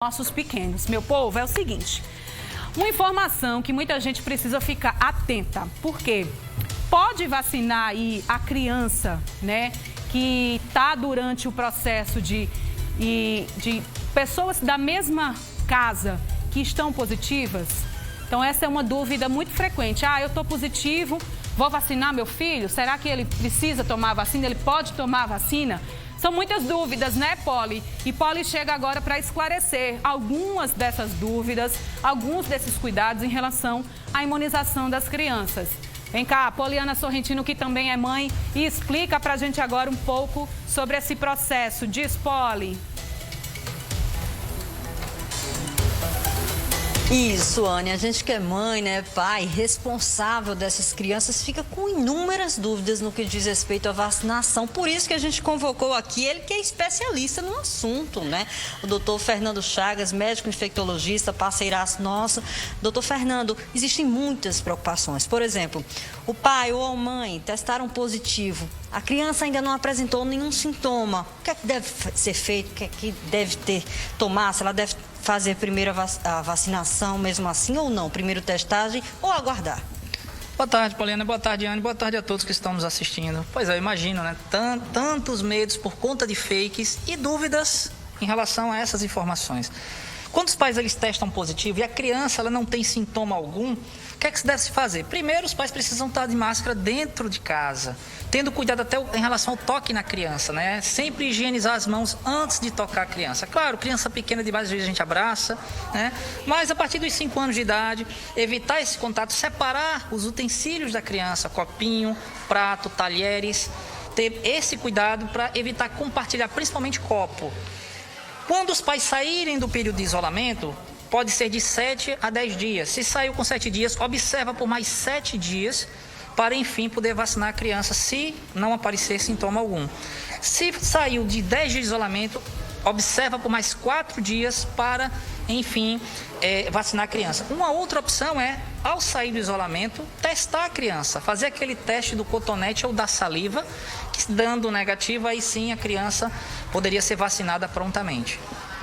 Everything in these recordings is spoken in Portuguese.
nossos pequenos. Meu povo, é o seguinte, uma informação que muita gente precisa ficar atenta, porque pode vacinar aí a criança, né, que está durante o processo de pessoas da mesma casa que estão positivas? Então essa é uma dúvida muito frequente. Ah, eu estou positivo, vou vacinar meu filho? Será que ele precisa tomar a vacina? Ele pode tomar a vacina? São muitas dúvidas, né, Polly? E Polly chega agora para esclarecer algumas dessas dúvidas, alguns desses cuidados em relação à imunização das crianças. Vem cá, Poliana Sorrentino, que também é mãe, e explica para a gente agora um pouco sobre esse processo. Diz, Polly. Isso, Anne, a gente que é mãe, né, pai, responsável dessas crianças, fica com inúmeras dúvidas no que diz respeito à vacinação. Por isso que a gente convocou aqui ele que é especialista no assunto, né? O doutor Fernando Chagas, médico infectologista, parceiraço nosso. Doutor Fernando, existem muitas preocupações. Por exemplo, o pai ou a mãe testaram positivo. A criança ainda não apresentou nenhum sintoma. O que é que deve ser feito? O que é que deve tomar? Se ela deve fazer primeiro a vacinação mesmo assim ou não? Primeiro testagem ou aguardar? Boa tarde, Poliana. Boa tarde, Anne. Boa tarde a todos que estão nos assistindo. Pois é, eu imagino, né? Tantos medos por conta de fakes e dúvidas em relação a essas informações. Quando os pais eles testam positivo e a criança ela não tem sintoma algum, o que é que se deve se fazer? Primeiro, os pais precisam estar de máscara dentro de casa, tendo cuidado até em relação ao toque na criança, né? Sempre higienizar as mãos antes de tocar a criança. Claro, criança pequena demais, às vezes a gente abraça, né? Mas a partir dos 5 anos de idade, evitar esse contato, separar os utensílios da criança, copinho, prato, talheres, ter esse cuidado para evitar compartilhar, principalmente copo. Quando os pais saírem do período de isolamento, pode ser de 7 a 10 dias. Se saiu com 7 dias, observa por mais 7 dias para, enfim, poder vacinar a criança se não aparecer sintoma algum. Se saiu de 10 dias de isolamento, observa por mais 4 dias para, enfim, vacinar a criança. Uma outra opção é, ao sair do isolamento, testar a criança, fazer aquele teste do cotonete ou da saliva, que dando negativo, aí sim a criança poderia ser vacinada prontamente.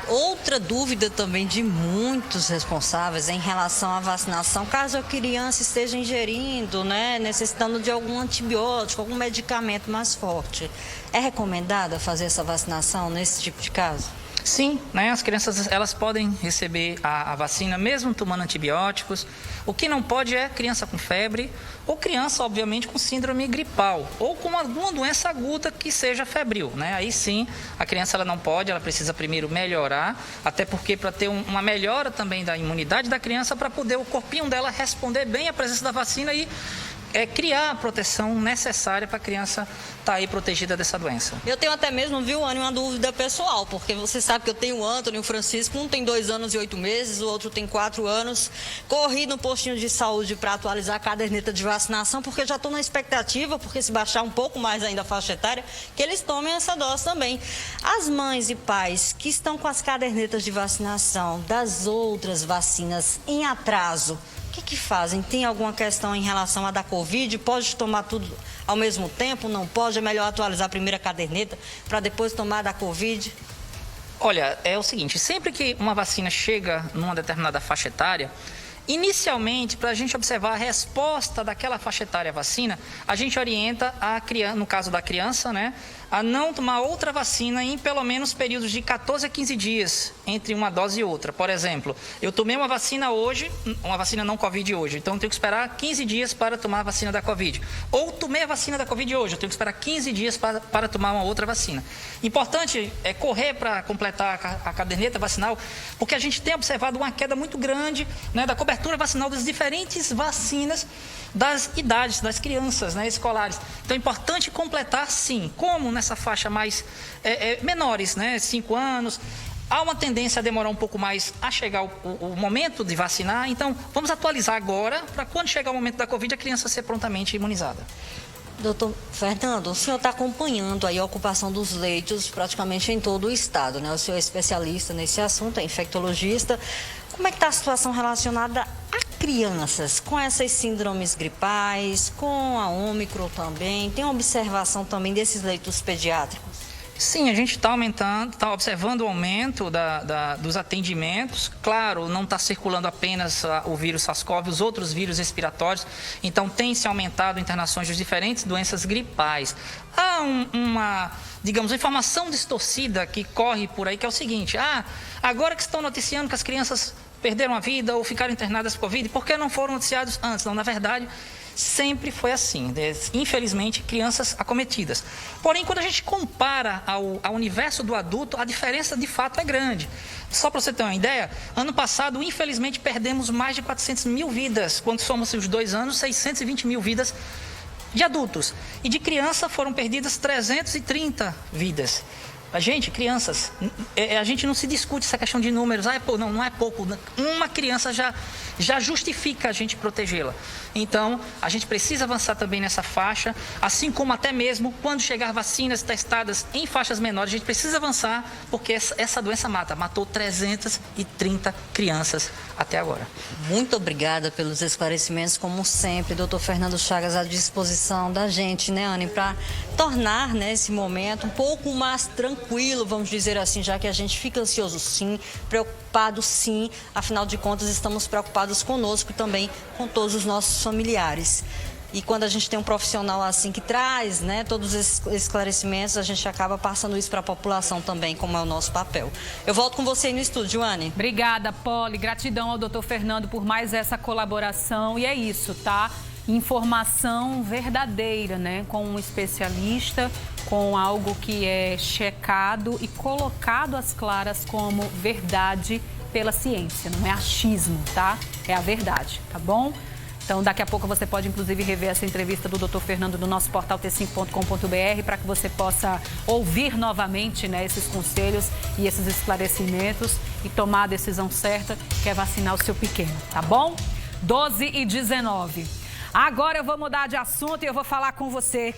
Outra dúvida também de muitos responsáveis em relação à vacinação, caso a criança esteja ingerindo, né, necessitando de algum antibiótico, algum medicamento mais forte. É recomendada fazer essa vacinação nesse tipo de caso? Sim, né? As crianças elas podem receber a vacina mesmo tomando antibióticos. O que não pode é criança com febre ou criança, obviamente, com síndrome gripal ou com alguma doença aguda que seja febril, né? Aí sim, a criança ela não pode, ela precisa primeiro melhorar, até porque para ter uma melhora também da imunidade da criança, para poder o corpinho dela responder bem à presença da vacina e criar a proteção necessária para a criança estar aí protegida dessa doença. Eu tenho até mesmo, viu, Anny, uma dúvida pessoal, porque você sabe que eu tenho o Antônio e o Francisco, um tem 2 anos e 8 meses, o outro tem 4 anos. Corri no postinho de saúde para atualizar a caderneta de vacinação, porque já estou na expectativa, porque se baixar um pouco mais ainda a faixa etária, que eles tomem essa dose também. As mães e pais que estão com as cadernetas de vacinação das outras vacinas em atraso, o que fazem? Tem alguma questão em relação à da Covid? Pode tomar tudo ao mesmo tempo? Não pode? É melhor atualizar a primeira caderneta para depois tomar a da Covid? Olha, é o seguinte, sempre que uma vacina chega numa determinada faixa etária, inicialmente, para a gente observar a resposta daquela faixa etária à vacina, a gente orienta a criança, no caso da criança, né, a não tomar outra vacina em pelo menos períodos de 14 a 15 dias entre uma dose e outra. Por exemplo, eu tomei uma vacina hoje, uma vacina não Covid hoje, então eu tenho que esperar 15 dias para tomar a vacina da Covid. Ou tomei a vacina da Covid hoje, eu tenho que esperar 15 dias para tomar uma outra vacina. Importante é correr para completar a caderneta vacinal, porque a gente tem observado uma queda muito grande, né, da cobertura vacinal das diferentes vacinas das idades, das crianças, né, escolares. Então é importante completar sim. Como nessa faixa mais menores, né, 5 anos, há uma tendência a demorar um pouco mais a chegar o momento de vacinar. Então vamos atualizar agora para quando chegar o momento da Covid a criança ser prontamente imunizada. Doutor Fernando, o senhor está acompanhando aí a ocupação dos leitos praticamente em todo o estado, né? O senhor é especialista nesse assunto, é infectologista. Como é que está a situação relacionada a crianças com essas síndromes gripais, com a Ômicron também? Tem observação também desses leitos pediátricos? Sim, a gente está aumentando, está observando o aumento dos atendimentos. Claro, não está circulando apenas o vírus SARS-CoV, os outros vírus respiratórios. Então, tem se aumentado internações de diferentes doenças gripais. Há uma informação distorcida que corre por aí, que é o seguinte: agora que estão noticiando que as crianças perderam a vida ou ficaram internadas por Covid, por que não foram noticiados antes? Não, na verdade, sempre foi assim, infelizmente, crianças acometidas. Porém, quando a gente compara ao universo do adulto, a diferença de fato é grande. Só para você ter uma ideia, ano passado, infelizmente, perdemos mais de 400 mil vidas. Quando somos os 2 anos, 620 mil vidas de adultos. E de criança foram perdidas 330 vidas. Gente, crianças, a gente não se discute essa questão de números. Não é pouco. Uma criança já justifica a gente protegê-la. Então, a gente precisa avançar também nessa faixa, assim como até mesmo quando chegar vacinas testadas em faixas menores, a gente precisa avançar, porque essa doença matou 330 crianças até agora. Muito obrigada pelos esclarecimentos, como sempre, doutor Fernando Chagas, à disposição da gente, né, Anne, para tornar, né, esse momento um pouco mais tranquilo, vamos dizer assim, já que a gente fica ansioso sim, preocupado sim, afinal de contas estamos preocupados conosco e também com todos os nossos familiares. E quando a gente tem um profissional assim que traz, né, todos esses esclarecimentos, a gente acaba passando isso para a população também, como é o nosso papel. Eu volto com você aí no estúdio, Anne. Obrigada, Poli. Gratidão ao doutor Fernando por mais essa colaboração. E é isso, tá? Informação verdadeira, né? Com um especialista, com algo que é checado e colocado às claras como verdade pela ciência. Não é achismo, tá? É a verdade, tá bom? Então, daqui a pouco você pode, inclusive, rever essa entrevista do Dr. Fernando no nosso portal t5.com.br para que você possa ouvir novamente, né, esses conselhos e esses esclarecimentos e tomar a decisão certa, que é vacinar o seu pequeno, tá bom? 12h19. Agora eu vou mudar de assunto e eu vou falar com você.